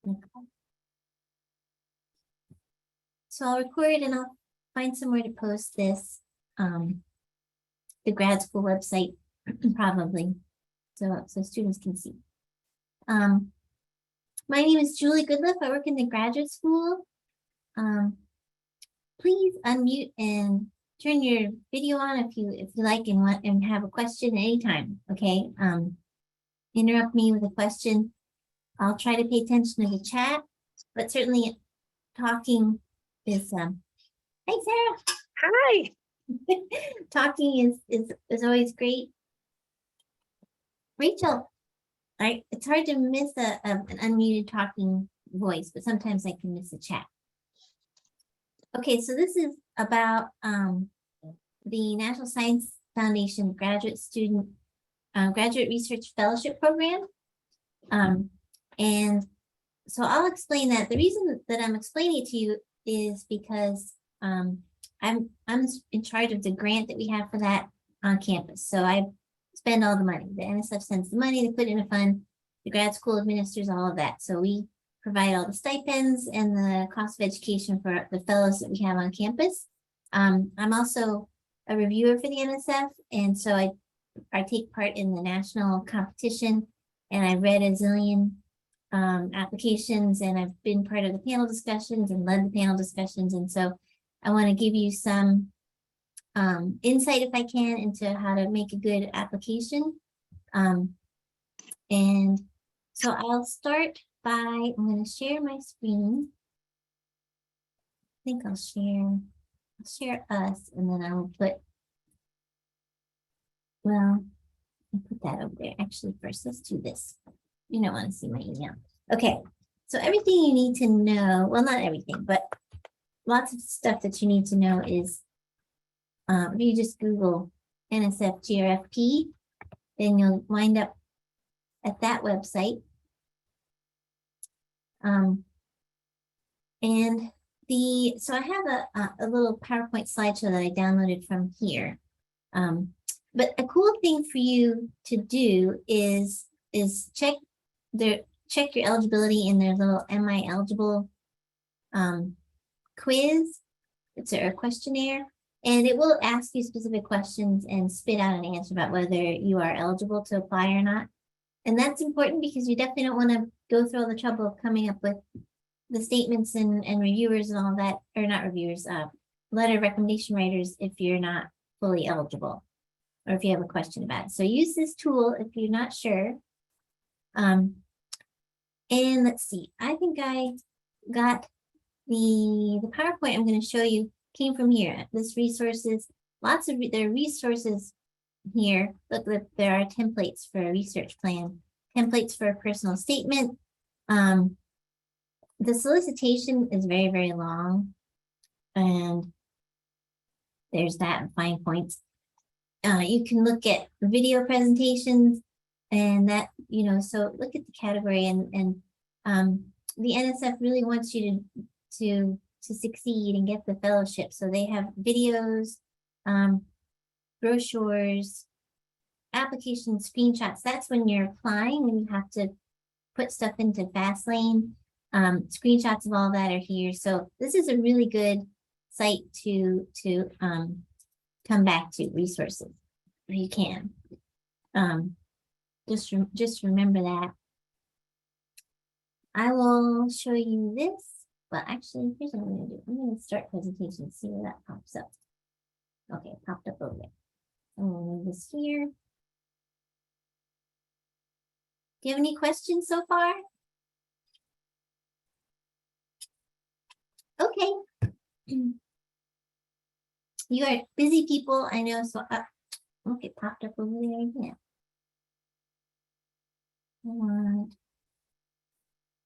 Okay. So I'll record and I'll find somewhere to post this, the grad school website probably, so students can see. My name is Julie Goodliff. I work in the graduate school. Please unmute and turn your video on if you like and want and have a question anytime. Okay. Interrupt me with a question. I'll try to pay attention to the chat, but certainly talking is hey Sarah. Hi. Talking is always great. Rachel, it's hard to miss an unmuted talking voice, but sometimes I can miss a chat. Okay, so this is about the National Science Foundation graduate research fellowship program. And so I'll explain that. The reason that I'm explaining it to you is because I'm in charge of the grant that we have for that on campus. So I spend all the money. The NSF sends the money, they put it in a fund. The grad school administers all of that. So we provide all the stipends and the cost of education for the fellows that we have on campus. I'm also a reviewer for the NSF, and so I take part in the national competition, and I've read a zillion applications, and I've been part of the panel discussions and led the panel discussions. And so I want to give you some insight, if I can, into how to make a good application. And so I'll start by, I'm going to share my screen. I think I'll share us, and then I will put, well, I'll put that over there. Actually, first, let's do this. You don't want to see my email. Okay, so everything you need to know, well, not everything, but lots of stuff that you need to know is, if you just Google NSF GRFP, then you'll wind up at that website. So I have a little PowerPoint slideshow that I downloaded from here. But a cool thing for you to do is check your eligibility in their little Am I Eligible quiz. It's a questionnaire, and it will ask you specific questions and spit out an answer about whether you are eligible to apply or not. And that's important because you definitely don't want to go through all the trouble of coming up with the statements and reviewers and all that, or not reviewers, letter recommendation writers if you're not fully eligible or if you have a question about it. So use this tool if you're not sure. And let's see, I think I got the PowerPoint I'm going to show you came from here. This resources, there are resources here. Look, there are templates for a research plan, templates for a personal statement. The solicitation is very, very long, and there's that fine points. You can look at video presentations, and that, so look at the category, and the NSF really wants you to succeed and get the fellowship. So they have videos, brochures, application screenshots. That's when you're applying, when you have to put stuff into Fastlane. Screenshots of all that are here. So this is a really good site to come back to, resources if you can. Just remember that. I will show you this. Well, actually, here's what I'm going to do. I'm going to start presentation, see where that pops up. Okay, it popped up over there. I'm going to move this here. Do you have any questions so far? Okay. You are busy people, I know, so okay, it popped up over there again. I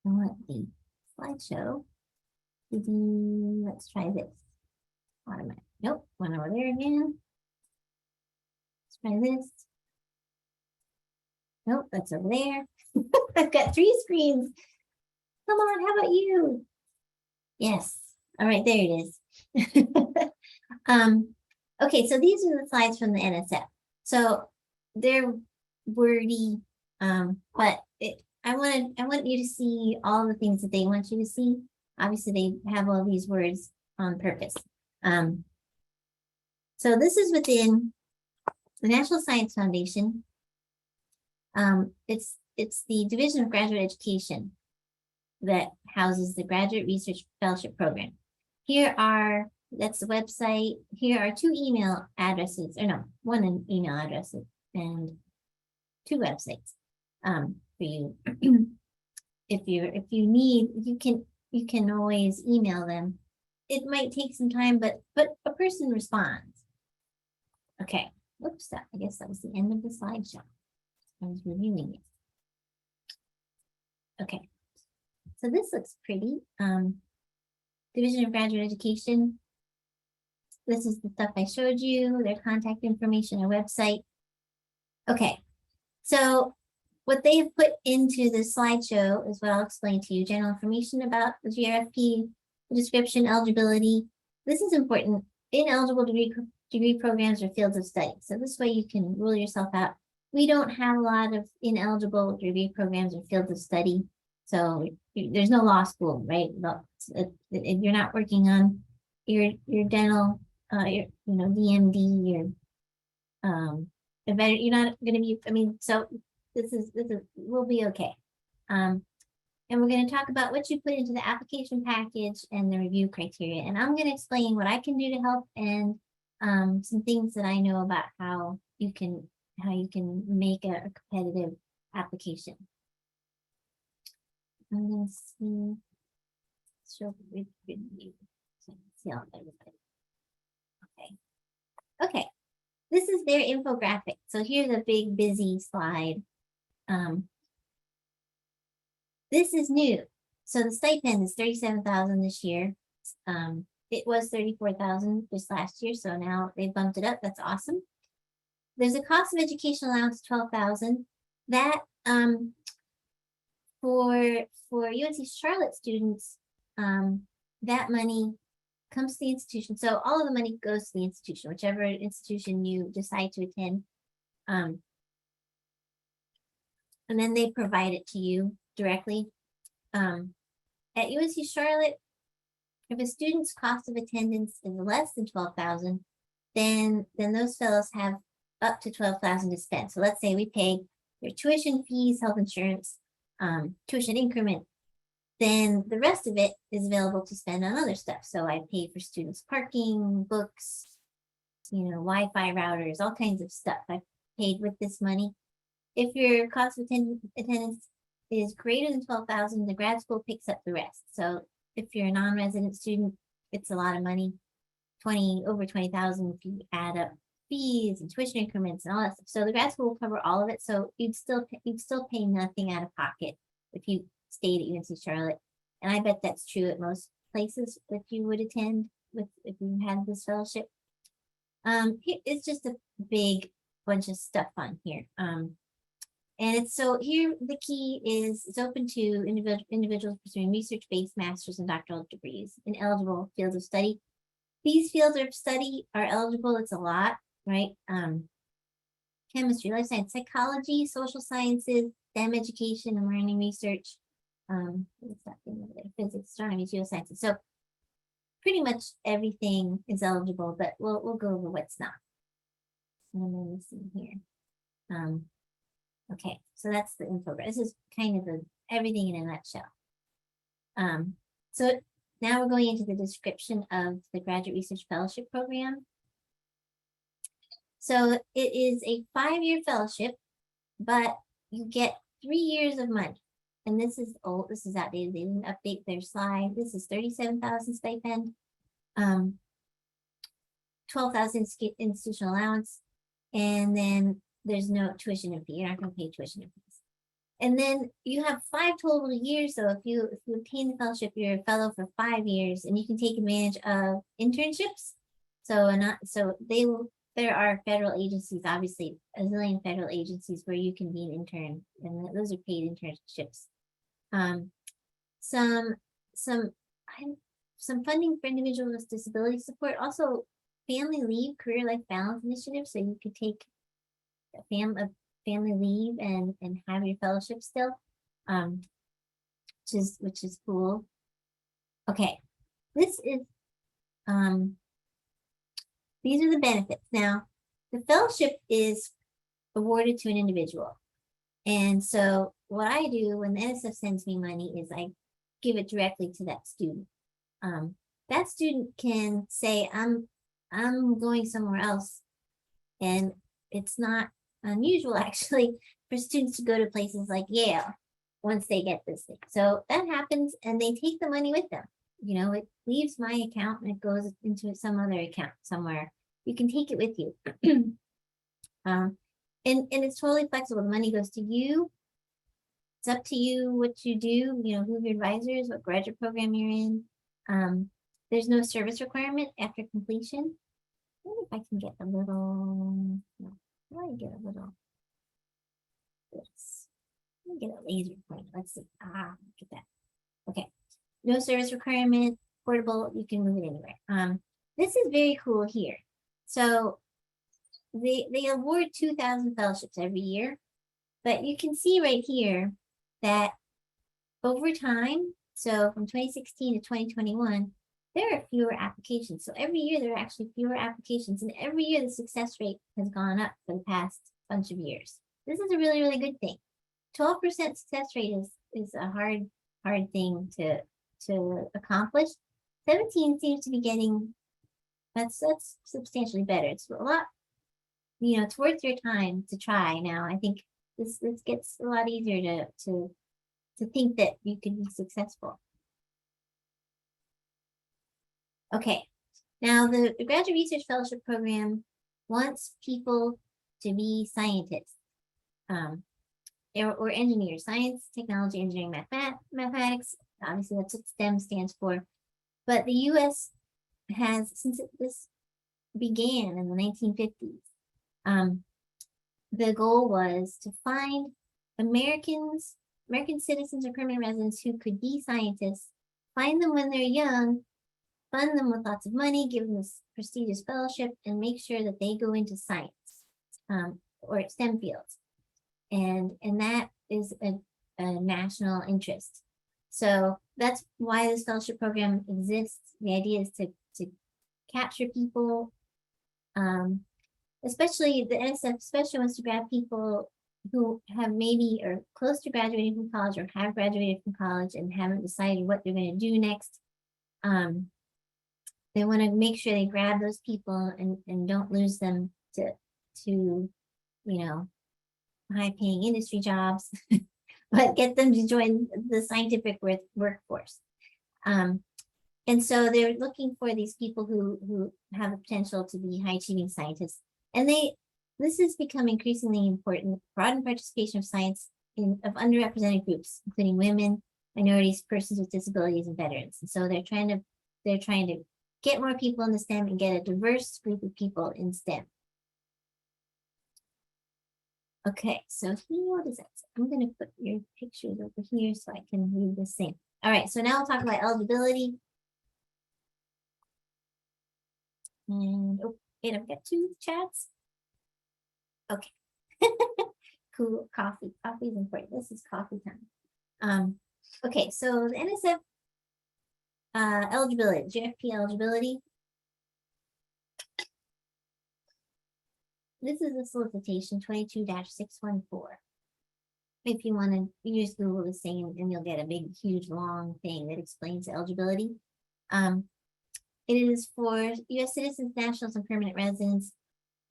want the slideshow. Let's try this. Automatic. Nope, went over there again. Let's try this. Nope, that's over there. I've got 3 screens. Come on, how about you? Yes. All right, there it is. Okay, so these are the slides from the NSF. So they're wordy, but want you to see all the things that they want you to see. Obviously, they have all these words on purpose. So this is within the National Science Foundation. It's the Division of Graduate Education that houses the Graduate Research Fellowship Program. That's the website. Here are two email addresses, or no, one email address and two websites for you. If you need, you can always email them. It might take some time, but a person responds. Okay. Oops, I guess that was the end of the slideshow. I was reviewing it. Okay. So this looks pretty. Division of Graduate Education. This is the stuff I showed you, their contact information, their website. Okay. So what they have put into the slideshow is what I'll explain to you. General information about the GRFP, the description, eligibility. This is important. Ineligible degree programs or fields of study. So this way you can rule yourself out. We don't have a lot of ineligible degree programs or fields of study. So there's no law school, right? If you're not working on your dental, your DMD, you're not going to be. I mean, so this is we'll be okay. And we're going to talk about what you put into the application package and the review criteria. And I'm going to explain what I can do to help and some things that I know about how you can make a competitive application. I'm going to show review. See all everybody. Okay. This is their infographic. So here's a big busy slide. This is new. So the stipend is $37,000 this year. It was $34,000 just last year, so now they bumped it up. That's awesome. There's a cost of education allowance of $12,000. That for UNC Charlotte students, that money comes to the institution. So all of the money goes to the institution, whichever institution you decide to attend. And then they provide it to you directly. At UNC Charlotte, if a student's cost of attendance is less than $12,000, then those fellows have up to $12,000 to spend. So let's say we pay their tuition fees, health insurance, tuition increment, then the rest of it is available to spend on other stuff. So I pay for students' parking, books, Wi-Fi routers, all kinds of stuff I paid with this money. If your cost of attendance is greater than $12,000, the grad school picks up the rest. So if you're a non-resident student, it's a lot of money, over $20,000 if you add up fees and tuition increments and all that stuff. So the grad school will cover all of it. So you'd still pay nothing out of pocket if you stayed at UNC Charlotte. And I bet that's true at most places if you would attend if you had this fellowship. It's just a big bunch of stuff on here. And so here the key is it's open to individuals pursuing research-based master's and doctoral degrees in eligible fields of study. These fields of study are eligible. It's a lot, right? Chemistry, life science, psychology, social sciences, STEM education and learning research, what's that thing over there? Physics, astronomy, geosciences. So pretty much everything is eligible, but we'll go over what's not. And then let's see here. Okay, so that's the info. This is kind of everything in a nutshell. So now we're going into the description of the Graduate Research Fellowship Program. So it is a 5-year fellowship, but you get 3 years of money. And this is old, this is outdated. They didn't update their slide. This is $37,000 stipend, $12,000 institutional allowance, and then there's no tuition and fee. You're not going to pay tuition and fees. And then you have 5 total years. So if you obtain the fellowship, you're a fellow for 5 years, and you can take advantage of internships. There are federal agencies, obviously a zillion federal agencies where you can be an intern, and those are paid internships. Some funding for individuals with disability support, also family leave, career life balance initiative. So you could take a family leave and have your fellowship still. um, which is cool. Okay, this is these are the benefits. Now, the fellowship is awarded to an individual. And so what I do when the NSF sends me money is I give it directly to that student. That student can say, I'm going somewhere else. And it's not unusual actually for students to go to places like Yale once they get this thing. So that happens and they take the money with them. It leaves my account and it goes into some other account somewhere. You can take it with you. And it's totally flexible. The money goes to you. It's up to you what you do, who your advisor is, what graduate program you're in. There's no service requirement after completion. I wonder if I can get a little, no, how do I get a little, this, let me get a laser pointer. Let's see. Look at that. Okay. No service requirement, portable, you can move it anywhere. This is very cool here. So they award 2,000 fellowships every year, but you can see right here that over time, so from 2016 to 2021, there are fewer applications. So every year there are actually fewer applications, and every year the success rate has gone up for the past bunch of years. This is a really, really good thing. 12% success rate is a hard thing to accomplish. 17 seems to be getting, that's substantially better. It's a lot, it's worth your time to try. Now I think this gets a lot easier to think that you could be successful. Okay, now the Graduate Research Fellowship Program wants people to be scientists or engineers, science, technology, engineering, mathematics. Obviously, that's what STEM stands for. But the U.S. has, since this began in the 1950s, the goal was to find American citizens or permanent residents who could be scientists, find them when they're young, fund them with lots of money, give them this prestigious fellowship, and make sure that they go into science or STEM fields. And that is a national interest. So that's why this fellowship program exists. The idea is to capture people, especially the NSF especially wants to grab people who have maybe or close to graduating from college or have graduated from college and haven't decided what they're going to do next. They want to make sure they grab those people and don't lose them to high-paying industry jobs, but get them to join the scientific workforce. And so they're looking for these people who have the potential to be high-achieving scientists. And this has become increasingly important, broaden participation of science of underrepresented groups, including women, minorities, persons with disabilities, and veterans. And so they're trying to get more people in the STEM and get a diverse group of people in STEM. Okay, so here, what is that? I'm going to put your pictures over here so I can read this thing. All right, so now we'll talk about eligibility. And wait, I've got 2 chats. Okay. Cool, coffee. Coffee is important. This is coffee time. Okay, so the NSF eligibility, GFP eligibility. This is a solicitation 22-614. If you want to, you just Google this thing and you'll get a big, huge, long thing that explains eligibility. It is for U.S. citizens, nationals, and permanent residents,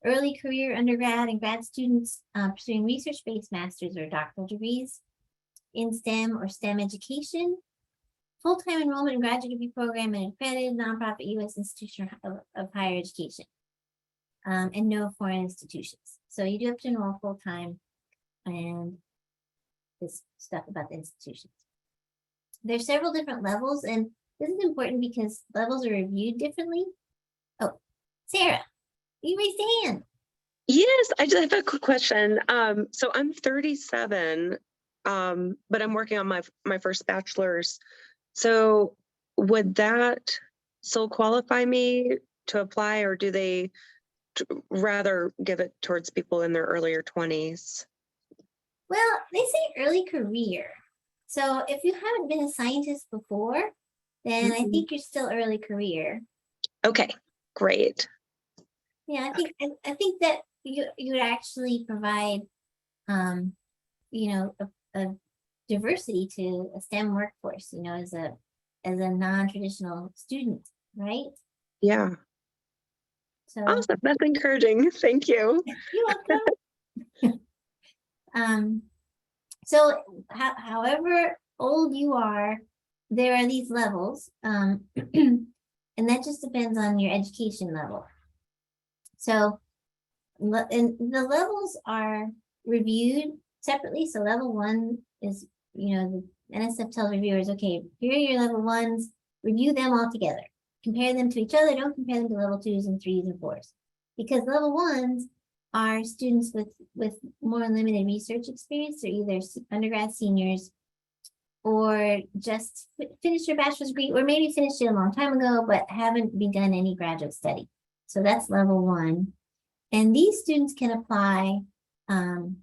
early career undergrad and grad students pursuing research-based master's or doctoral degrees in STEM or STEM education, full-time enrollment in graduate degree program and accredited nonprofit U.S. institution of higher education, and no foreign institutions. So you do have to enroll full-time, and this stuff about the institutions. There's several different levels, and this is important because levels are reviewed differently. Oh, Sarah, you raised a hand. Yes, I just have a quick question. So I'm 37, but I'm working on my first bachelor's. So would that still qualify me to apply, or do they rather give it towards people in their earlier 20s? Well, they say early career. So if you haven't been a scientist before, then I Mhm. think you're still early career. Okay, great. Yeah, I think that you would actually provide you know, a diversity to a STEM workforce, you know, as a non-traditional student, right? Yeah, So awesome. That's encouraging. Thank you. you're welcome. Um, so however old you are, there are these levels, and that just depends on your education level. So, and the levels are reviewed separately. So level one is, you know, the NSF tells reviewers, okay, here are your level ones, review them all together. Compare them to each other. Don't compare them to level twos and threes and fours. Because level ones are students with more limited research experience. They're either undergrad seniors or just finished your bachelor's degree, or maybe finished it a long time ago, but haven't begun any graduate study. So that's level one. And these students can apply um,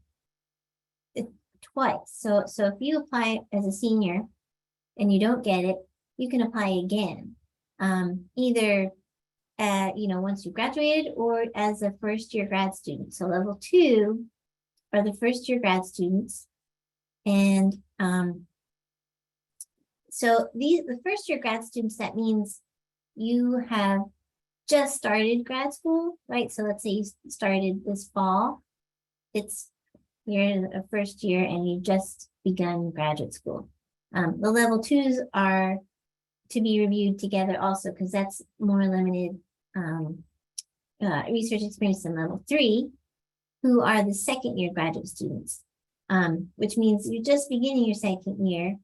twice. So if you apply as a senior and you don't get it, you can apply again, either you know, once you graduated or as a first year grad student. So level two are the first year grad students, and so the first year grad students, that means you have just started grad school, right? So let's say you started this fall. It's you're in a first year and you just begun graduate school. The level twos are to be reviewed together also because that's more limited research experience than level three, who are the second year graduate students, which means you're just beginning your second year.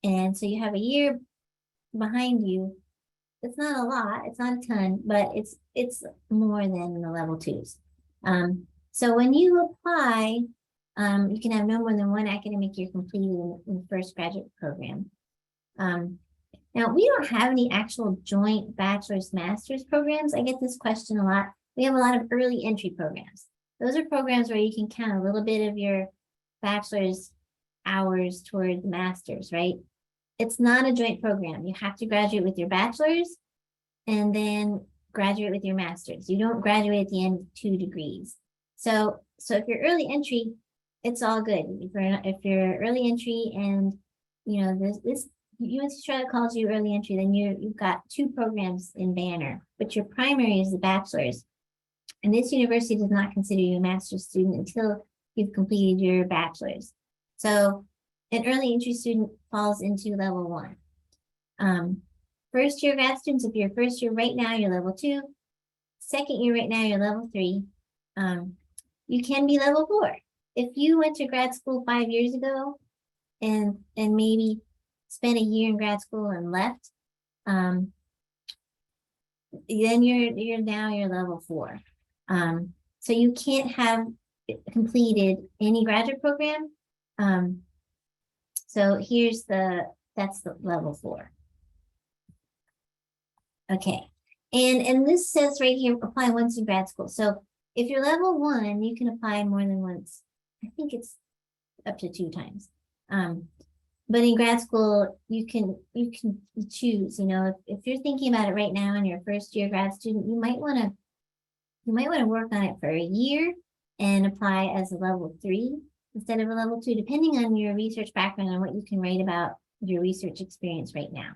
And so you have a year behind you. It's not a lot, it's not a ton, but it's more than the level twos. So when you apply, you can have no more than one academic year completed in the first graduate program. Now, we don't have any actual joint bachelor's master's programs. I get this question a lot. We have a lot of early entry programs. Those are programs where you can count a little bit of your bachelor's hours toward the master's, right? It's not a joint program. You have to graduate with your bachelor's and then graduate with your master's. You don't graduate at the end of 2 degrees. So if you're early entry, it's all good. If you're early entry and you know this UNC Charlotte calls you early entry, then you've got 2 programs in Banner, but your primary is the bachelor's. And this university does not consider you a master's student until you've completed your bachelor's. So an early entry student falls into level 1. First year grad students, if you're first year right now, you're level 2. Second year right now, you're level 3. You can be level 4. If you went to grad school 5 years ago and maybe spent a year in grad school and left, then you're now you're level 4. So you can't have completed any graduate program. So that's the level 4. Okay. And this says right here, apply once in grad school. So if you're level 1, you can apply more than once. I think it's up to 2 times. But in grad school, you can choose, you know, if you're thinking about it right now and you're a first year grad student, you might want to work on it for a year and apply as a level 3 instead of a level 2, depending on your research background and what you can write about your research experience right now.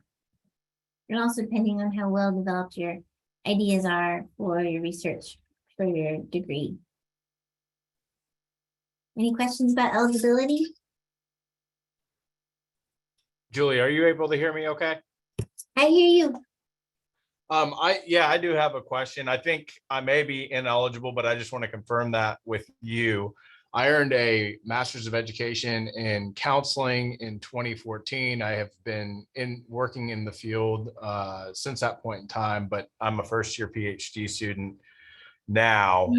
And also depending on how well developed your ideas are for your research for your degree. Any questions about eligibility? Julie, are you able to hear me okay? I hear you. I do have a question. I think I may be ineligible, but I just want to confirm that with you. I earned a Master's of Education in Counseling in 2014. I have been working in the field since that point in time, but I'm a first year PhD student now.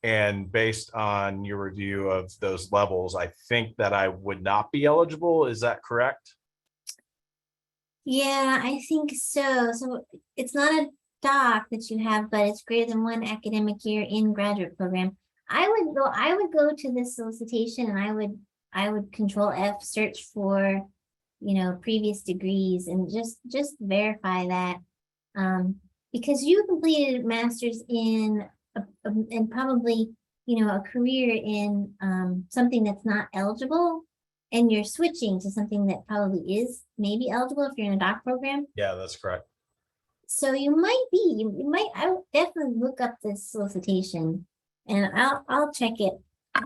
And based on your review of those levels, I think that I would not be eligible. Is that correct? Yeah, I think so. So it's not a doc that you have, but it's greater than 1 academic year in graduate program. I would go to this solicitation and I would control F, search for previous degrees and just verify that. Because you completed a master's in and probably, a career in something that's not eligible, and you're switching to something that probably is maybe eligible if you're in a doc program. Yeah, that's correct. So I would definitely look up this solicitation, and I'll check it. I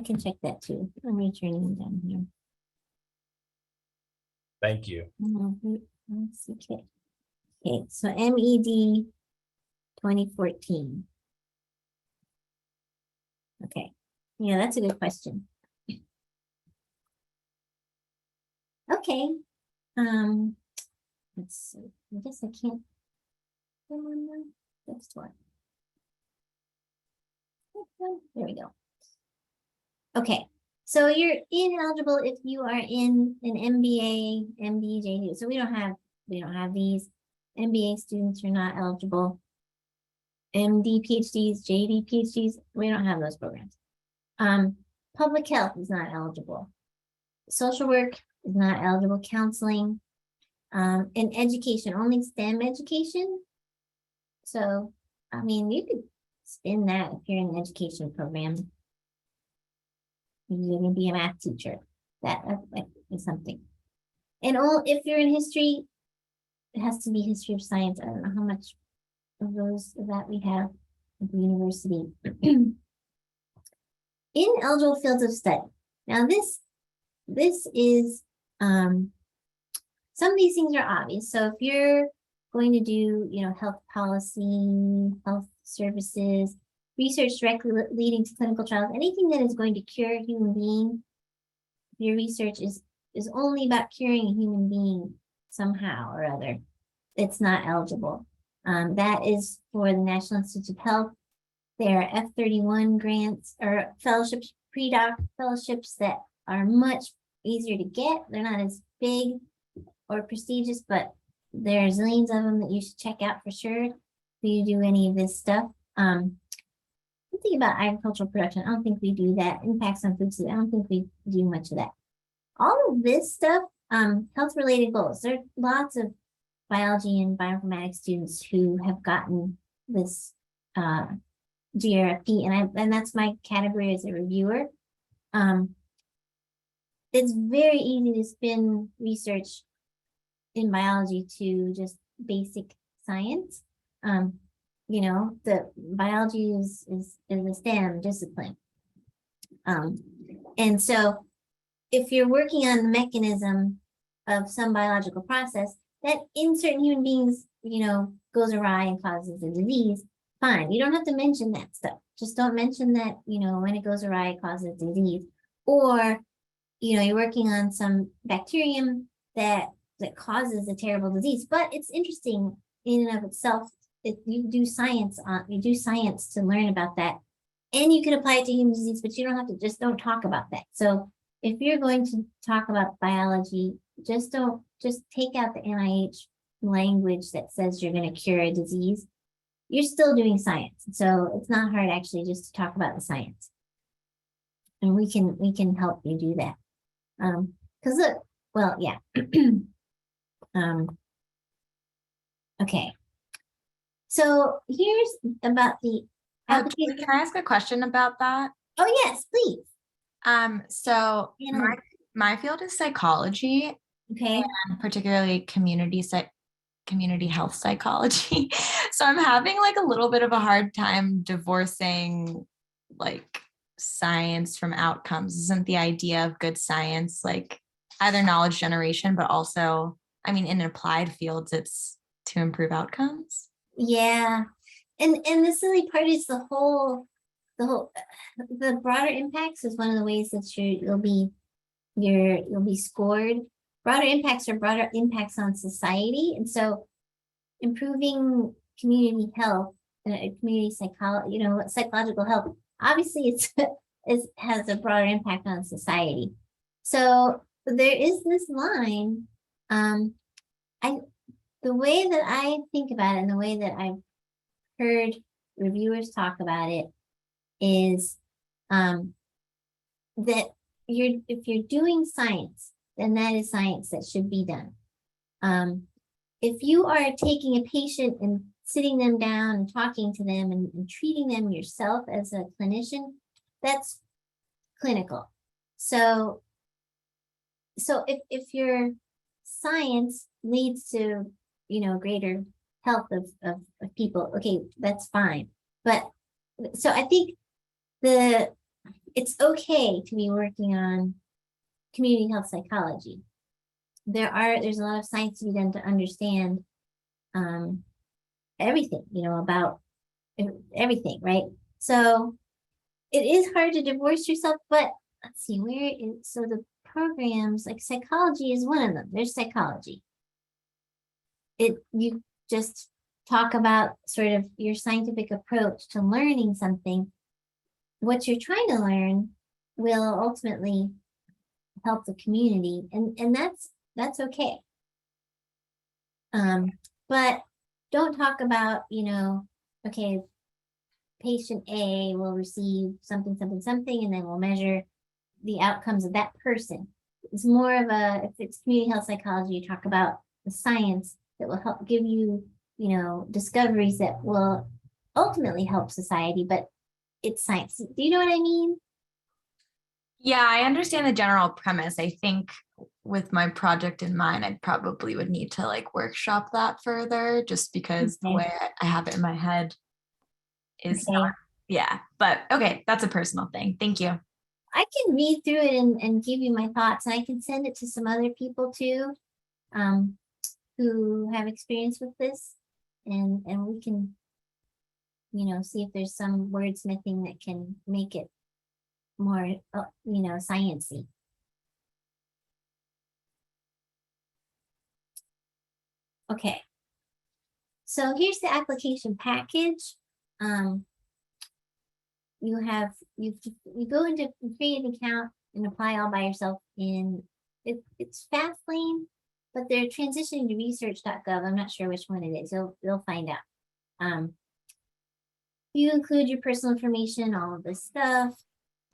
can check that too. Let me turn it down here. Thank you. Let's see. Okay, so MED 2014. Okay, yeah, that's a good question. Okay, let's see. I guess I can't. Come on now. Next one. There we go. Okay, so you're ineligible if you are in an MBA, MD, JD. So we don't have these. MBA students are not eligible. MD, PhDs, JD, PhDs, we don't have those programs. Public health is not eligible. Social work is not eligible. Counseling, and education, only STEM education. So, I mean, you could spin that if you're in an education program. You're going to be a math teacher. That is something. And if you're in history, it has to be history of science. I don't know how much of that we have at the university. Ineligible fields of study. Now this is some of these things are obvious. So if you're going to do, health policy, health services, research directly leading to clinical trials, anything that is going to cure a human being, your research is only about curing a human being somehow or other, it's not eligible. That is for the National Institute of Health. There are F31 grants or fellowships, pre-doc fellowships that are much easier to get. They're not as big or prestigious, but there are zillions of them that you should check out for sure if you do any of this stuff. I'm thinking about agricultural production. I don't think we do that. Impacts on food supply. I don't think we do much of that. All of this stuff, health-related goals. There are lots of biology and bioinformatics students who have gotten this GRFP, and that's my category as a reviewer. It's very easy to spin research in biology to just basic science. The biology is a STEM discipline. And so if you're working on the mechanism of some biological process that in certain human beings, goes awry and causes a disease, fine. You don't have to mention that stuff. Just don't mention that, when it goes awry, it causes disease. Or, you're working on some bacterium that causes a terrible disease. But it's interesting in and of itself. If you do science to learn about that. And you can apply it to human disease, but you don't have to, don't talk about that. So if you're going to talk about biology, just take out the NIH language that says you're going to cure a disease. You're still doing science. So it's not hard actually just to talk about the science. And we can help you do that. Because look, well, yeah. Okay. So here's about the application. Can I ask a question about that? Oh yes, please. So my field is psychology, Okay. and particularly community health psychology. So I'm having like a little bit of a hard time divorcing like science from outcomes. Isn't the idea of good science like either knowledge generation, but also, in applied fields, it's to improve outcomes? Yeah. And the silly part is the broader impacts is one of the ways that you'll be scored. Broader impacts are broader impacts on society. And so improving community health, community psychology, psychological health, obviously it has a broader impact on society. So there is this line, the way that I think about it and the way that I've heard reviewers talk about it is that if you're doing science, then that is science that should be done. If you are taking a patient and sitting them down and talking to them and treating them yourself as a clinician, that's clinical. So if your science leads to, greater health of people, okay, that's fine. But so I think it's okay to be working on community health psychology. There's a lot of science to be done to understand everything, about everything, right? So it is hard to divorce yourself, but let's see, so the programs, like psychology is one of them. There's psychology. You just talk about sort of your scientific approach to learning something. What you're trying to learn will ultimately help the community, and that's okay. But don't talk about, okay, patient A will receive something, something, something, and then we'll measure the outcomes of that person. It's more of if it's community health psychology, you talk about the science that will help give you, discoveries that will ultimately help society, but it's science. Do you know what I mean? Yeah, I understand the general premise. I think with my project in mind, I probably would need to like workshop that further just because the Okay. way I have it in my head is Okay. not, yeah. But okay, that's a personal thing. Thank you. I can read through it and give you my thoughts, and I can send it to some other people too, who have experience with this, and we can, see if there's some wordsmithing that can make it more, sciencey. Okay. So here's the application package. You go into create an account and apply all by yourself it's Fastlane, but they're transitioning to research.gov. I'm not sure which one it is. You'll find out. You include your personal information, all of this stuff,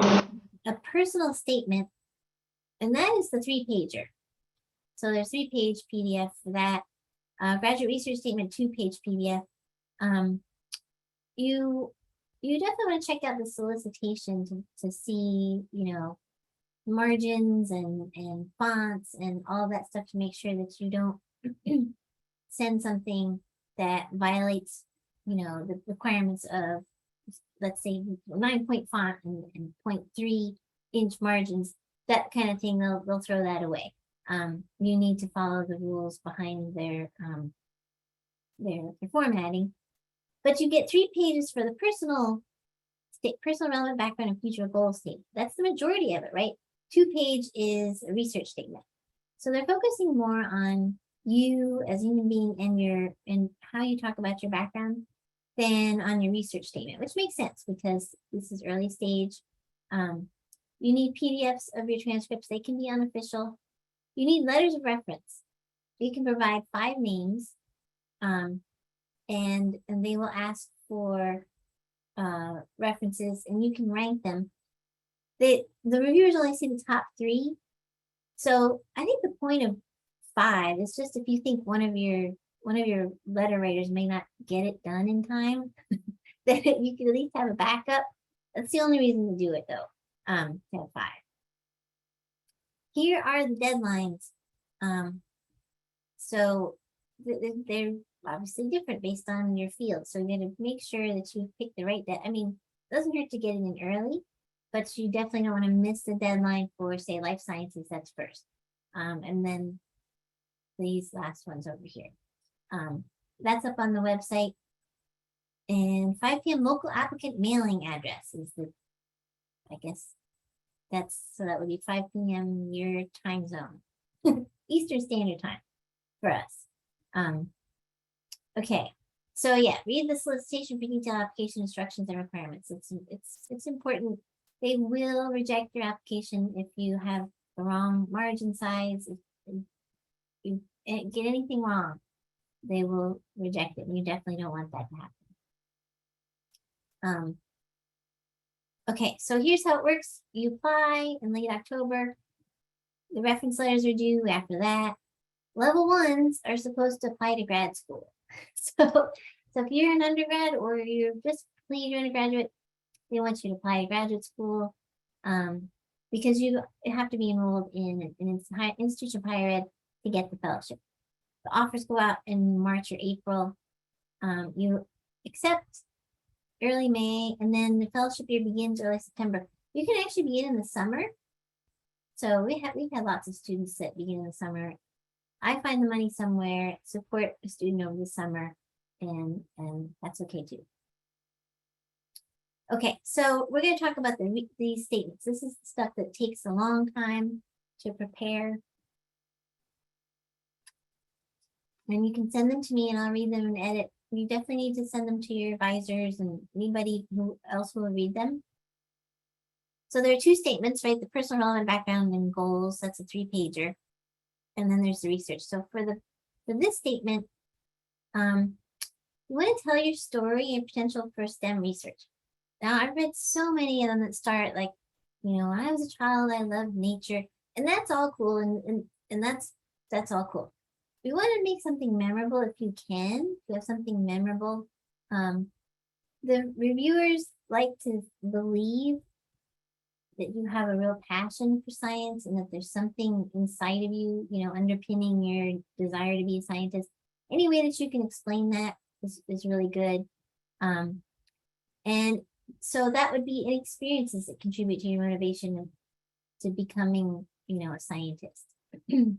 a personal statement, and that is the 3-pager. So there's 3-page PDF for that. Graduate research statement, 2-page PDF. You definitely want to check out the solicitation to see, margins and fonts and all that stuff to make sure that you don't send something that violates, the requirements of, let's say, 9-point font and 0.3-inch margins, that kind of thing. They'll throw that away. You need to follow the rules behind their formatting, but you get 3 pages for the personal relevant background and future goals statement. That's the majority of it, right? 2-page is a research statement. So they're focusing more on you as a human being and how you talk about your background than on your research statement, which makes sense because this is early stage. You need PDFs of your transcripts. They can be unofficial. You need letters of reference. You can provide 5 names, and they will ask for references, and you can rank them. The reviewers only see the top 3. So I think the point of 5 is just if you think one of your letter writers may not get it done in time, that you can at least have a backup. That's the only reason to do it, though. To have 5. Here are the deadlines. So they're obviously different based on your field. So you're going to make sure that you pick the right I mean, it doesn't hurt to get it in early, but you definitely don't want to miss the deadline for, say, life sciences. That's first. And then these last ones over here. That's up on the website. And 5 p.m. local applicant mailing address is I guess that would be 5 p.m. your time zone, Eastern Standard Time for us. Okay, so yeah, read the solicitation for detailed application instructions and requirements. It's important. They will reject your application if you have the wrong margin size. If you get anything wrong, they will reject it, and you definitely don't want that to happen. Okay, so here's how it works. You apply in late October. the reference letters are due after that. Level ones are supposed to apply to grad school. So if you're an undergrad or you're just completed your undergraduate, they want you to apply to graduate school, because you have to be enrolled in an institution of higher ed to get the fellowship. The offers go out in March or April. You accept early May, and then the fellowship year begins early September. You can actually begin in the summer. So we've had lots of students that begin in the summer. I find the money somewhere, support a student over the summer, and that's okay too. Okay, so we're going to talk about these statements. This is the stuff that takes a long time to prepare. And you can send them to me and I'll read them and edit. You definitely need to send them to your advisors and anybody who else will read them. So there are two statements, right? The personal relevant background and goals, that's a 3-pager. And then there's the research. So for this statement, you want to tell your story and potential for STEM research. Now I've read so many of them that start like, when I was a child, I loved nature, and that's all cool, and that's all cool. We want to make something memorable if you can. If you have something memorable, the reviewers like to believe that you have a real passion for science and that there's something inside of you, underpinning your desire to be a scientist. Any way that you can explain that is really good. And so that would be experiences that contribute to your motivation to becoming, a scientist. And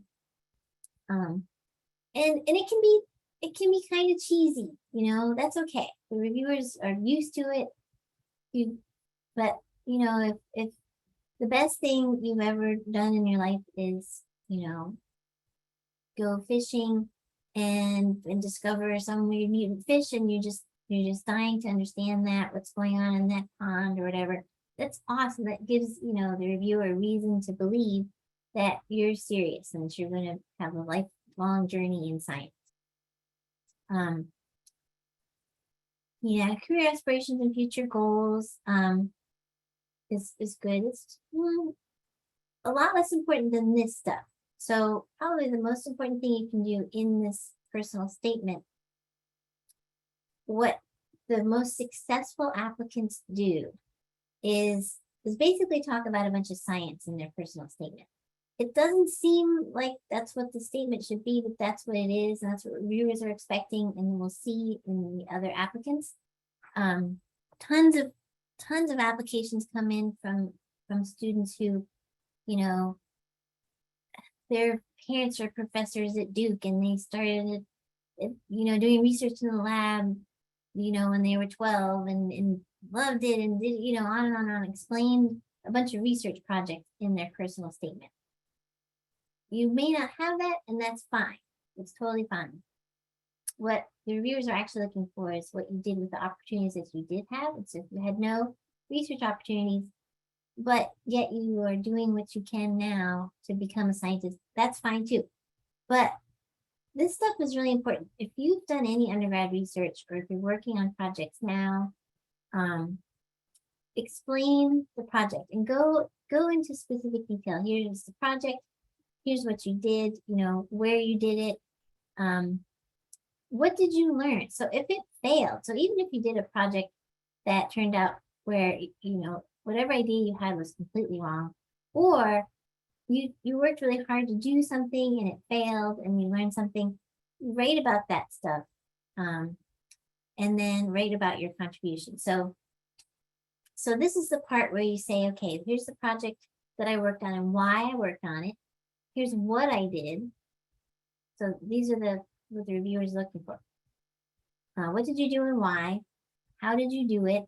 it can be kind of cheesy, that's okay. The reviewers are used to it. But if the best thing you've ever done in your life is, go fishing and discover some weird mutant fish, and you're just dying to understand what's going on in that pond or whatever. That's awesome. That gives, the reviewer a reason to believe that you're serious and that you're going to have a lifelong journey in science. Career aspirations and future goals is good. It's a lot less important than this stuff. So probably the most important thing you can do in this personal statement, what the most successful applicants do is basically talk about a bunch of science in their personal statement. It doesn't seem like that's what the statement should be, but that's what it is, and that's what reviewers are expecting, and we'll see in the other applicants. Tons of applications come in from students who, their parents are professors at Duke and they started, doing research in the lab, when they were 12 and loved it and did, on and on, explained a bunch of research projects in their personal statement. You may not have that, and that's fine. It's totally fine. What the reviewers are actually looking for is what you did with the opportunities that you did have. It's if you had no research opportunities, but yet you are doing what you can now to become a scientist, that's fine too. But this stuff is really important. If you've done any undergrad research or if you're working on projects now, explain the project and go into specific detail. Here's the project. Here's what you did, where you did it. What did you learn? So if it failed, so even if you did a project that turned out where, whatever idea you had was completely wrong, or you worked really hard to do something and it failed and you learned something, write about that stuff. And then write about your contribution. So this is the part where you say, okay, here's the project that I worked on and why I worked on it. Here's what I did. So these are what the reviewer is looking for. What did you do and why? How did you do it?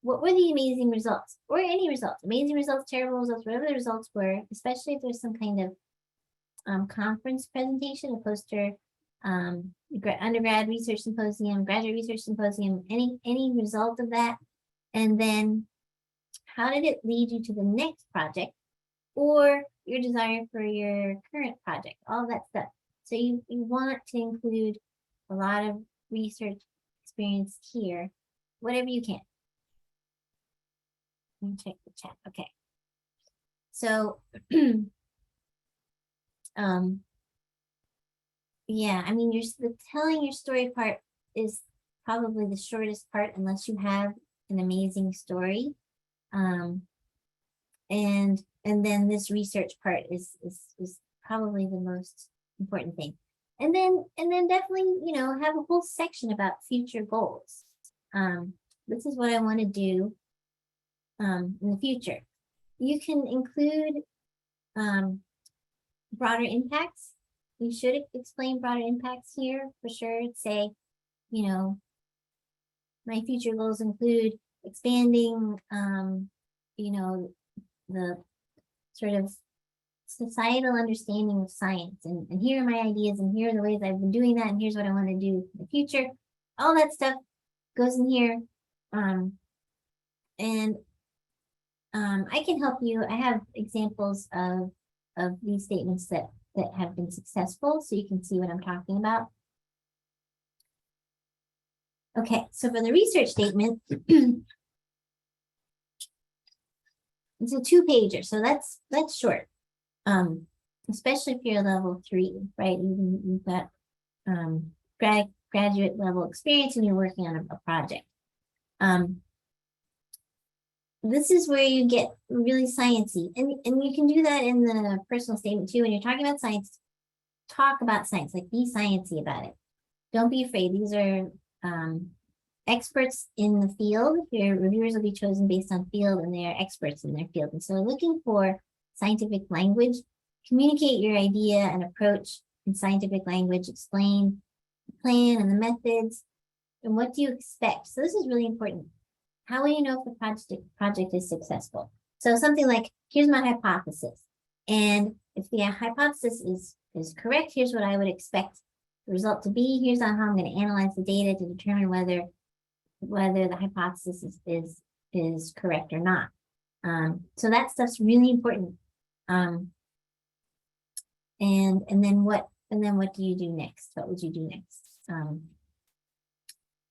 What were the amazing results? Or any results, amazing results, terrible results, whatever the results were, especially if there's some kind of conference presentation, a poster, undergrad research symposium, graduate research symposium, any result of that. And then how did it lead you to the next project or your desire for your current project, all that stuff. So you want to include a lot of research experience here, whatever you can. Let me check the chat. Okay. So Yeah, I mean, the telling your story part is probably the shortest part unless you have an amazing story. And then this research part is probably the most important thing. And then definitely, have a whole section about future goals. This is what I want to do in the future. You can include broader impacts. You should explain broader impacts here for sure. Say, my future goals include expanding, the sort of societal understanding of science. And here are my ideas, and here are the ways I've been doing that, and here's what I want to do in the future. All that stuff goes in here. I can help you. I have examples of these statements that have been successful, so you can see what I'm talking about. Okay, so for the research statement, it's a 2-pager, so that's short. Especially if you're level 3, right? You've got graduate level experience and you're working on a project. This is where you get really sciencey, and you can do that in the personal statement too. When you're talking about science, talk about science, like be sciencey about it. Don't be afraid. These are experts in the field. Your reviewers will be chosen based on field, and they are experts in their field. And so looking for scientific language, communicate your idea and approach in scientific language, explain the plan and the methods, and what do you expect? So this is really important. How will you know if the project is successful? So something like, here's my hypothesis. And if the hypothesis is correct, here's what I would expect the result to be. Here's how I'm going to analyze the data to determine whether the hypothesis is correct or not. So that stuff's really important. And then what do you do next? What would you do next?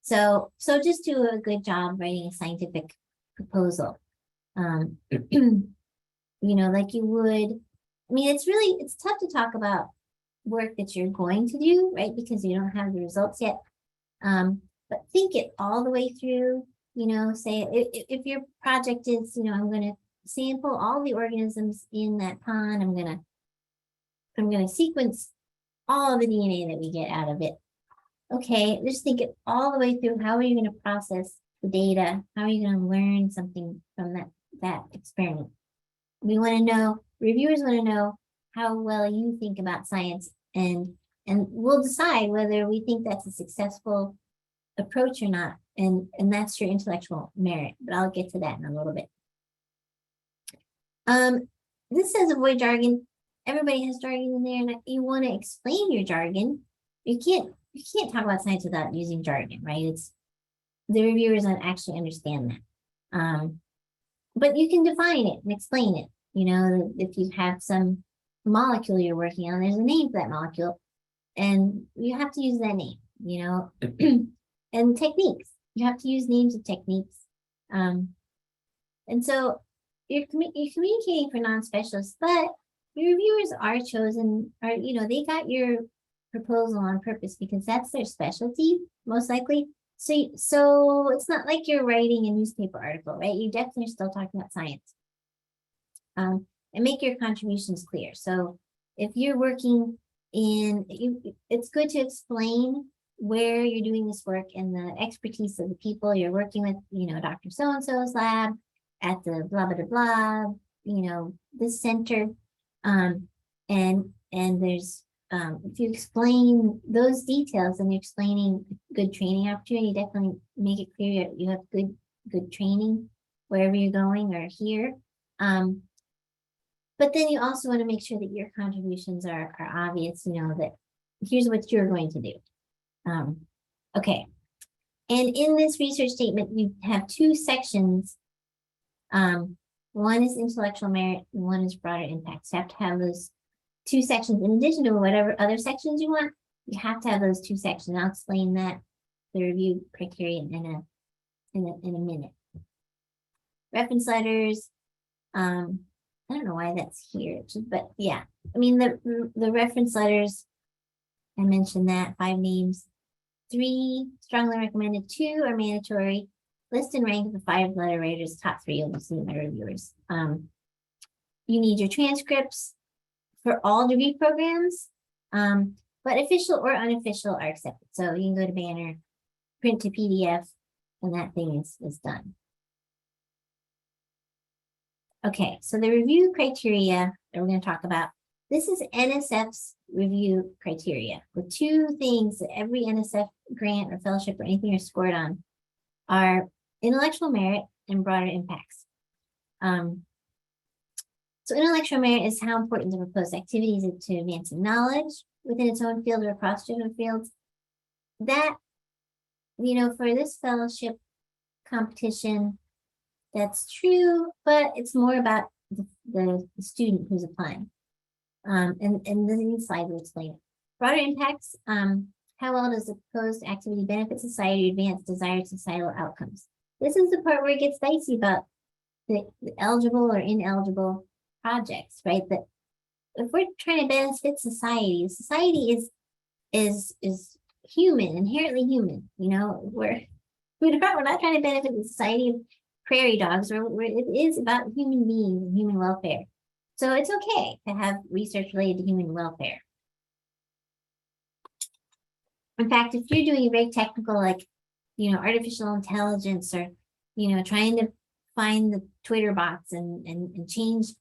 So just do a good job writing a scientific proposal. Like you would. I mean, it's tough to talk about work that you're going to do, right? Because you don't have the results yet. But think it all the way through. Say if your project is, I'm going to sample all the organisms in that pond. I'm going to sequence all the DNA that we get out of it. Okay, just think it all the way through. How are you going to process the data? How are you going to learn something from that experiment? Reviewers want to know how well you think about science, and we'll decide whether we think that's a successful approach or not. And that's your intellectual merit, but I'll get to that in a little bit. This says avoid jargon. Everybody has jargon in there, and you want to explain your jargon. You can't talk about science without using jargon, right? It's the reviewers don't actually understand that. But you can define it and explain it. If you have some molecule you're working on, there's a name for that molecule, and you have to use that name, and techniques. You have to use names of techniques. And so you're communicating for non-specialists, but your reviewers are chosen, they got your proposal on purpose because that's their specialty, most likely. So it's not like you're writing a newspaper article, right? You definitely are still talking about science. And make your contributions clear. So if you're working it's good to explain where you're doing this work and the expertise of the people you're working with, Dr. So-and-so's lab at the blah, blah, blah, blah, this center. And there's, if you explain those details and you're explaining good training opportunity, definitely make it clear you have good training wherever you're going or here. But then you also want to make sure that your contributions are obvious, that here's what you're going to do. Okay. And in this research statement, you have 2 sections. One is intellectual merit and one is broader impact. So you have to have those 2 sections in addition to whatever other sections you want. You have to have those 2 sections. I'll explain that, the review criteria in a minute. Reference letters. I don't know why that's here, but yeah, I mean, the reference letters, I mentioned that, 5 names, 3 strongly recommended, 2 are mandatory. List and rank the 5 letter raters, top 3 you'll see my reviewers. You need your transcripts for all degree programs, but official or unofficial are accepted. So you can go to Banner, print to PDF, and that thing is done. Okay, so the review criteria that we're going to talk about, this is NSF's review criteria. The 2 things that every NSF grant or fellowship or anything are scored on are intellectual merit and broader impacts. So intellectual merit is how important the proposed activities is to advancing knowledge within its own field or across different fields. That, for this fellowship competition, that's true, but it's more about the student who's applying. And the slide will explain it. Broader impacts, how well does the proposed activity benefit society or advance desired societal outcomes? This is the part where it gets dicey about the eligible or ineligible projects, right? That if we're trying to benefit society is human, inherently human. We're not trying to benefit the society of prairie dogs, or it is about human beings and human welfare. So it's okay to have research related to human welfare. In fact, if you're doing very technical, like, artificial intelligence, or, trying to find the Twitter bots and change,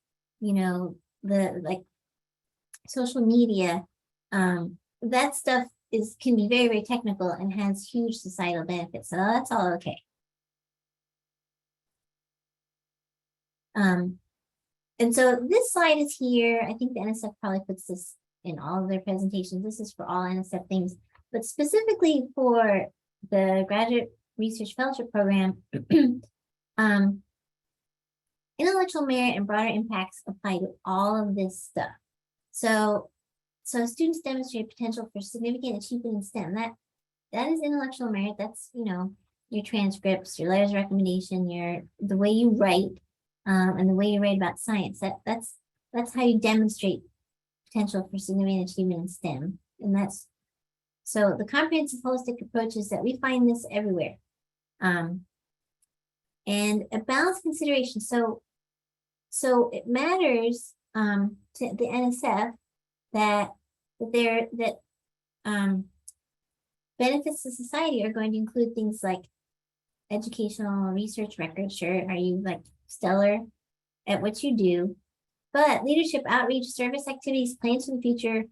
the like social media, that stuff can be very, very technical and has huge societal benefits. So that's all okay. And so this slide is here. I think the NSF probably puts this in all of their presentations. This is for all NSF things, but specifically for the Graduate Research Fellowship Program, intellectual merit and broader impacts apply to all of this stuff. So students demonstrate potential for significant achievement in STEM. That is intellectual merit. That's, your transcripts, your letters of recommendation, the way you write, and the way you write about science. That's how you demonstrate potential for significant achievement in STEM. And so the comprehensive holistic approach is that we find this everywhere. And a balanced consideration. So it matters to the NSF that benefits to society are going to include things like educational research records. Sure, are you like stellar at what you do? But leadership, outreach, service activities, plans for the future,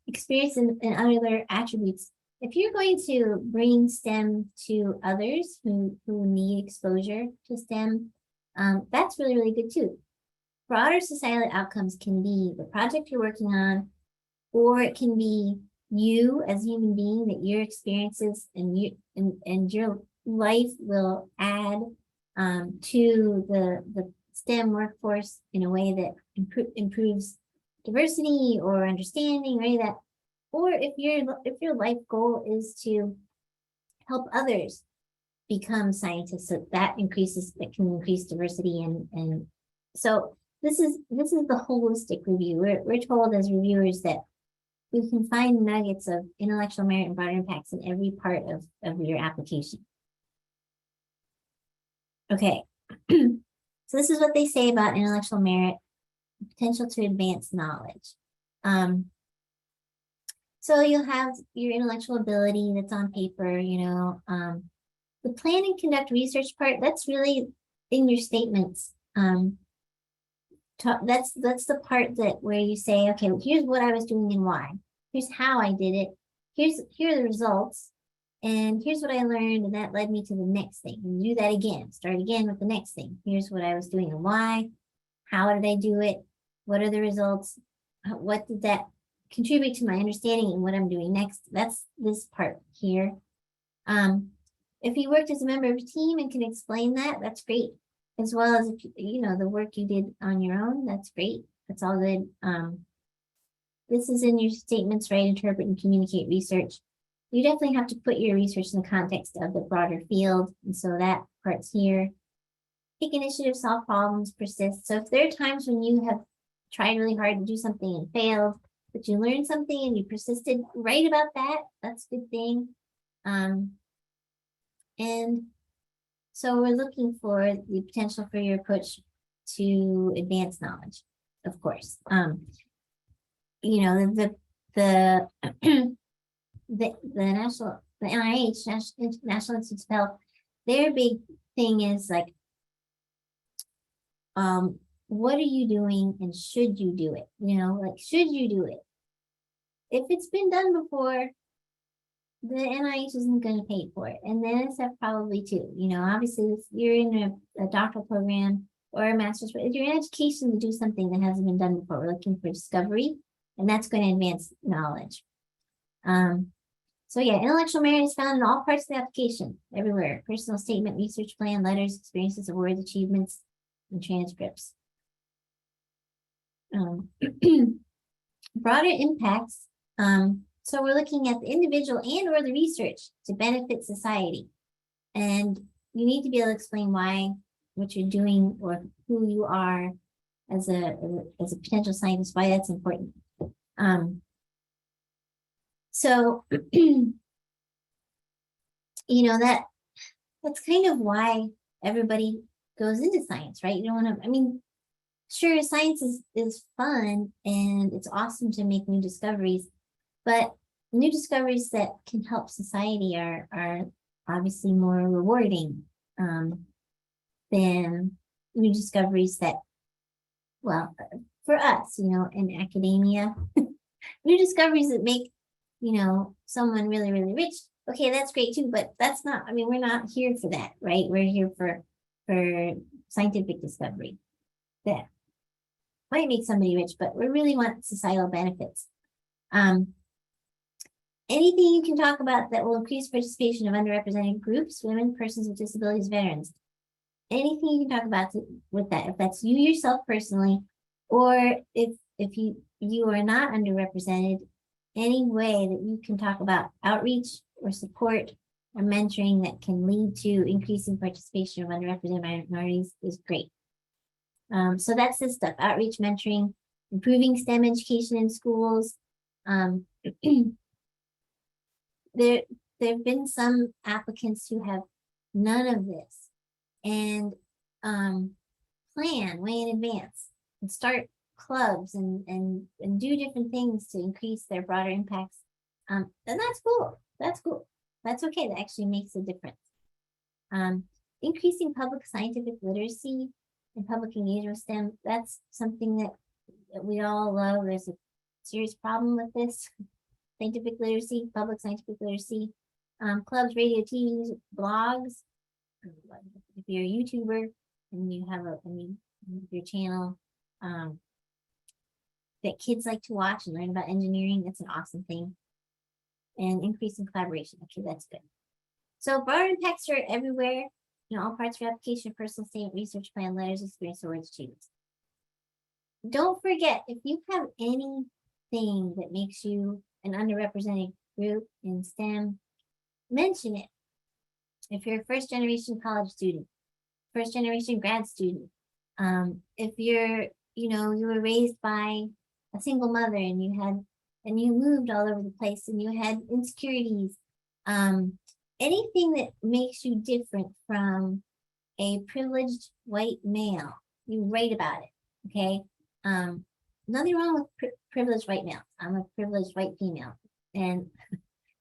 experience and other attributes. If you're going to bring STEM to others who need exposure to STEM, that's really, really good too. Broader societal outcomes can be the project you're working on, or it can be you as a human being, that your experiences and your life will add to the STEM workforce in a way that improves diversity or understanding, right? That, or if your life goal is to help others become scientists, so that can increase diversity, and so this is the holistic review. We're told as reviewers that we can find nuggets of intellectual merit and broader impacts in every part of your application. Okay, so this is what they say about intellectual merit, potential to advance knowledge. So you'll have your intellectual ability that's on paper, the plan and conduct research part, that's really in your statements. That's the part where you say, okay, here's what I was doing and why. Here's how I did it. Here are the results. And here's what I learned, and that led me to the next thing. And do that again. Start again with the next thing. Here's what I was doing and why. How did I do it? What are the results? What did that contribute to my understanding and what I'm doing next? That's this part here. If you worked as a member of a team and can explain that, that's great. As well as if the work you did on your own, that's great. That's all good. This is in your statements, right? Interpret and communicate research. You definitely have to put your research in the context of the broader field. And so that part's here. take initiative, solve problems, persist. So if there are times when you have tried really hard to do something and failed, but you learned something and you persisted, write about that. That's a good thing. And so we're looking for the potential for your approach to advance knowledge, of course. You know, the national, the NIH, National Institutes of Health, their big thing is like, what are you doing and should you do it? You know, like, should you do it? If it's been done before, the NIH isn't going to pay for it, and the NSF probably too. You know, obviously, if you're in a doctoral program or a master's, if you're in education to do something that hasn't been done before, we're looking for discovery, and that's going to advance knowledge. So yeah, intellectual merit is found in all parts of the application, everywhere. Personal statement, research plan, letters, experiences, awards, achievements, and transcripts. Broader impacts. So we're looking at the individual and or the research to benefit society. And you need to be able to explain why, what you're doing, or who you are as a potential scientist, why that's important. So, you know, that's kind of why everybody goes into science, right? You don't want to, I mean, sure, science is fun and it's awesome to make new discoveries, but new discoveries that can help society are obviously more rewarding than new discoveries that, well, for us, you know, in academia, new discoveries that make, you know, someone really, really rich. Okay, that's great too, but that's not, I mean, we're not here for that, right? We're here for scientific discovery that might make somebody rich, but we really want societal benefits. Anything you can talk about that will increase participation of underrepresented groups, women, persons with disabilities, veterans. Anything you can talk about with that, if that's you yourself personally, or if you are not underrepresented, any way that you can talk about outreach or support or mentoring that can lead to increasing participation of underrepresented minorities is great. So that's this stuff: outreach, mentoring, improving STEM education in schools. There have been some applicants who have none of this, and plan way in advance and start clubs and do different things to increase their broader impacts. And that's cool. That's cool. That's okay. That actually makes a difference. Increasing public scientific literacy and public engagement with STEM, that's something that we all love. There's a serious problem with this. Scientific literacy, public scientific literacy, clubs, radio, TV, blogs. If you're a YouTuber and you have your channel that kids like to watch and learn about engineering, that's an awesome thing. And increasing collaboration. Okay, that's good. So broader impacts are everywhere, in all parts of your application, personal statement, research plan, letters, experience, awards, achievements. Don't forget, if you have anything that makes you an underrepresented group in STEM, mention it. If you're a first generation college student, first generation grad student, if you're, you know, you were raised by a single mother and you moved all over the place and you had insecurities, anything that makes you different from a privileged white male, you write about it. Okay. Nothing wrong with privileged white males. I'm a privileged white female, and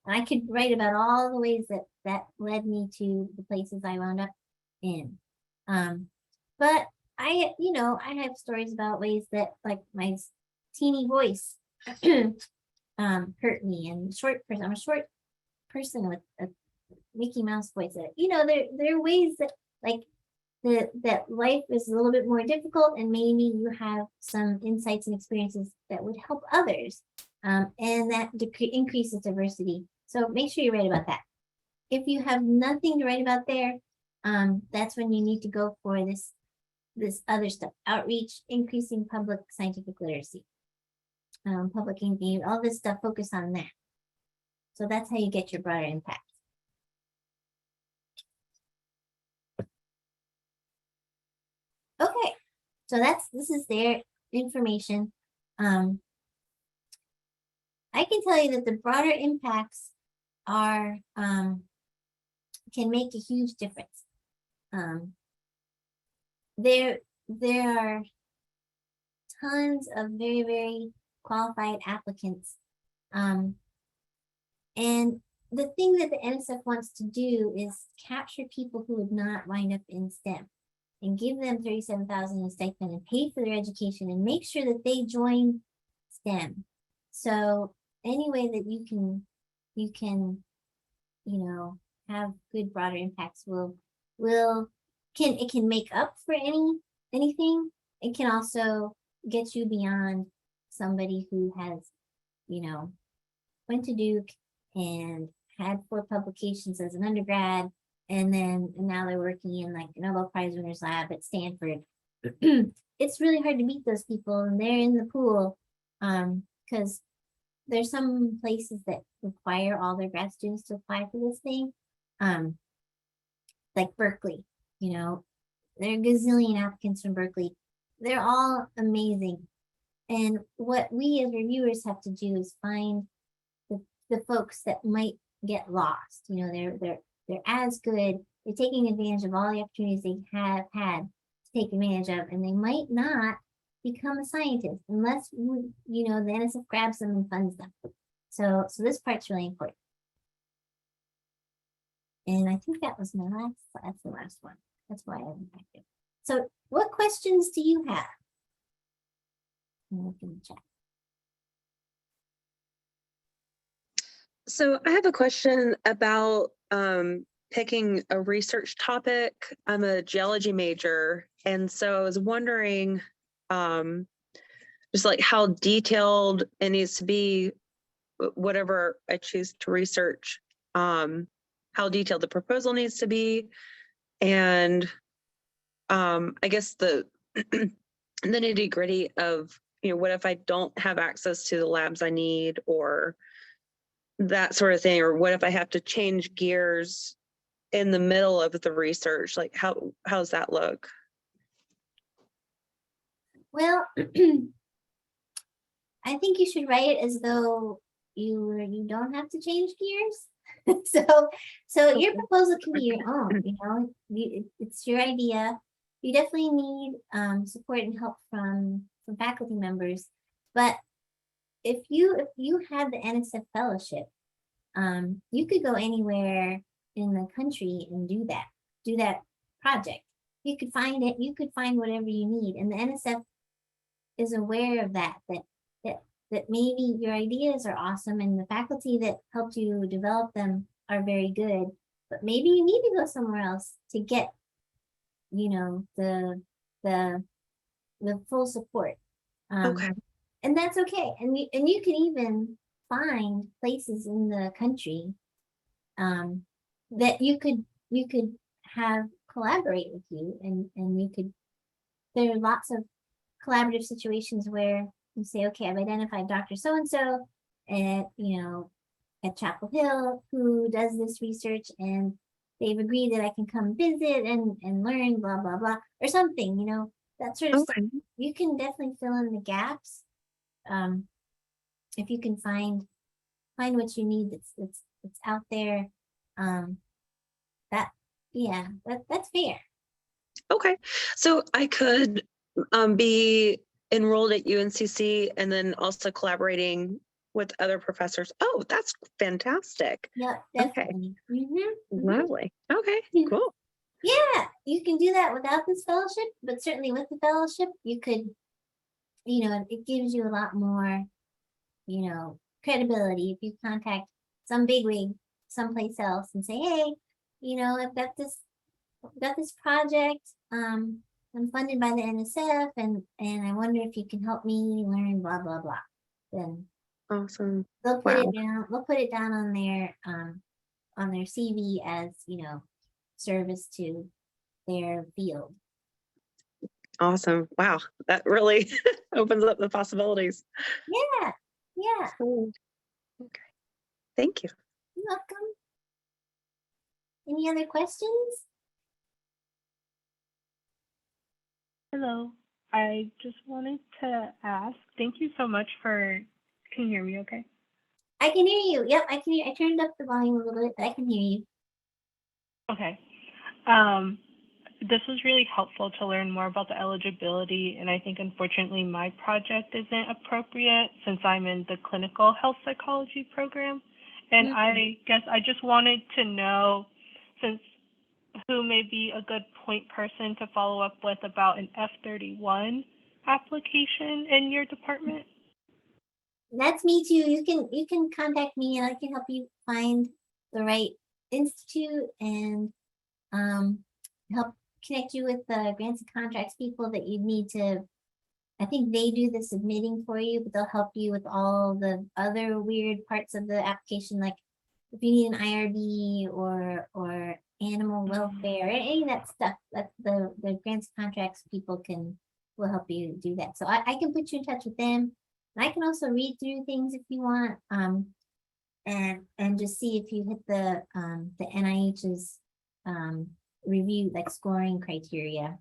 I could write about all the ways that led me to the places I wound up in. But I have stories about ways that, like, my teeny voice hurt me, and I'm a short person with a Mickey Mouse voice. There are ways that, like, that life is a little bit more difficult, and maybe you have some insights and experiences that would help others, and that increases diversity. So make sure you write about that. If you have nothing to write about there, that's when you need to go for this other stuff: outreach, increasing public scientific literacy, public engagement, all this stuff. Focus on that. So that's how you get your broader impact. So this is their information. I can tell you that the broader impacts are can make a huge difference. There are tons of very, very qualified applicants. And the thing that the NSF wants to do is capture people who would not wind up in STEM and give them 37,000 in stipend and pay for their education and make sure that they join STEM. So any way that you can, have good broader impacts it can make up for anything. It can also get you beyond somebody who has, went to Duke and had 4 publications as an undergrad, and now they're working in like the Nobel Prize winners lab at Stanford. It's really hard to beat those people, and they're in the pool because there's some places that require all their grad students to apply for this thing, like Berkeley. There are a gazillion applicants from Berkeley. They're all amazing, and what we as reviewers have to do is find the folks that might get lost. They're as good. They're taking advantage of all the opportunities they have had to take advantage of, and they might not become a scientist unless the NSF grabs them and funds them. So this part's really important. And I think that was that's the last one. That's why I haven't back it. So what questions do you have? Look in the chat. So I have a question about picking a research topic. I'm a geology major, and so I was wondering just like how detailed it needs to be, whatever I choose to research, how detailed the proposal needs to be, and I guess the the nitty-gritty of, what if I don't have access to the labs I need, or that sort of thing, or what if I have to change gears in the middle of the research? Like how's that look? Well, I think you should write it as though you don't have to change gears. So your proposal can be your own. It's your idea. You definitely need support and help from faculty members. But if you had the NSF fellowship, you could go anywhere in the country and do that project. You could find it. You could find whatever you need, and the NSF is aware of that maybe your ideas are awesome and the faculty that helped you develop them are very good, but maybe you need to go somewhere else to get the full support. Okay. And that's okay. And you can even find places in the country that you could have collaborate with you, and there are lots of collaborative situations where you say, okay, I've identified Dr. So-and-so at Chapel Hill who does this research, and they've agreed that I can come visit and learn blah, blah, blah, or something, that sort of stuff. You can definitely fill in the gaps. If you can find what you need that's out there, that's fair. Okay. So I could be enrolled at UNCC and then also collaborating with other professors. Oh, that's fantastic. Yeah, Okay. definitely. Lovely. Okay, cool. Yeah, you can do that without this fellowship, but certainly with the fellowship, you could, it gives you a lot more, credibility if you contact some bigwig someplace else and say, hey, I've got this project. I'm funded by the NSF, and I wonder if you can help me learn blah blah blah. Then Awesome. they'll put Wow. it down. They'll put it down on their CV as service to their field. Awesome. Wow. That really opens up the possibilities. Yeah. Cool. Okay. Thank you. You're welcome. Any other questions? Hello. I just wanted to ask, thank you so much for, can you hear me okay? I can hear you. Yep, I can hear. I turned up the volume a little bit, but I can hear you. Okay. This was really helpful to learn more about the eligibility, and I think unfortunately my project isn't appropriate since I'm in the clinical health psychology program. And I guess I just wanted to know, since who may be a good point person to follow up with about an F31 application in your department? That's me too. You can contact me and I can help you find the right institute and help connect you with the grants and contracts people that you need to. I think they do the submitting for you, but they'll help you with all the other weird parts of the application, like if you need an IRB or animal welfare, any of that stuff. That the grants and contracts people will help you do that. So I can put you in touch with them. And I can also read through things if you want, and just see if you hit the NIH's review, like scoring criteria.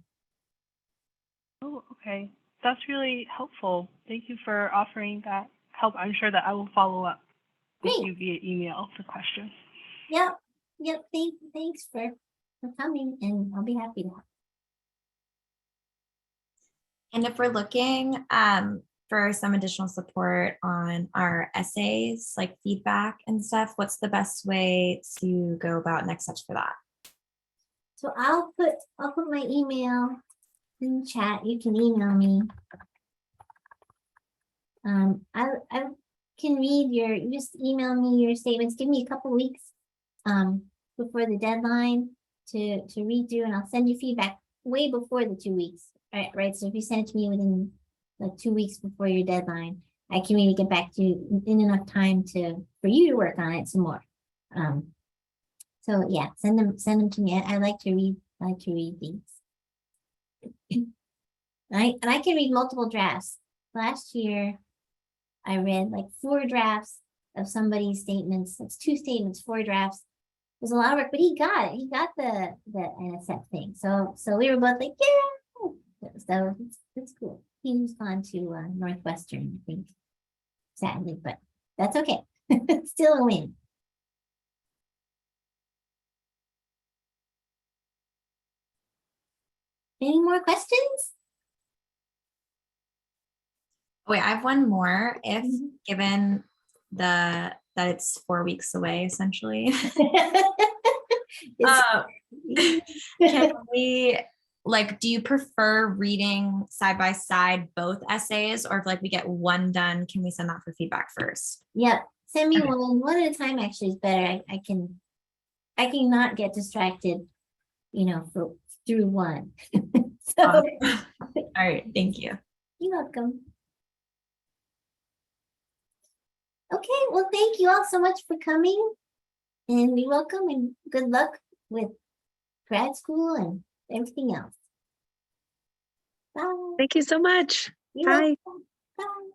Oh, okay. That's really helpful. Thank you for offering that help. I'm sure that I will follow up with Great. you via email for questions. Yep. Thanks for coming, and I'll be happy to help. And if we're looking for some additional support on our essays, like feedback and stuff, what's the best way to go about next steps for that? So I'll put my email in the chat. You can email me. I can read you just email me your statements. Give me a couple weeks before the deadline to read through, and I'll send you feedback way before the 2 weeks. Right. So if you send it to me within like 2 weeks before your deadline, I can really get back to you in enough time for you to work on it some more. So yeah, send them to me. I like to read these. And I can read multiple drafts. Last year, I read like 4 drafts of somebody's statements. That's 2 statements, 4 drafts. It was a lot of work, but he got it. He got the NSF thing. So we were both like, yeah. So it's cool. He's gone to Northwestern, I think, sadly, but that's okay. Still a win. Any more questions? Wait, I have one more. If given that it's 4 weeks away, essentially, can we, like, do you prefer reading side by side both essays, or if like we get one done, can we send that for feedback first? Yep. Send me Okay. one at a time. Actually, is better. I can not get distracted, through one. So All right, thank you. you're welcome. Okay, well, thank you all so much for coming, and you're welcome, and good luck with grad school and everything else. Bye. Thank you so much. You're Bye. welcome. Bye.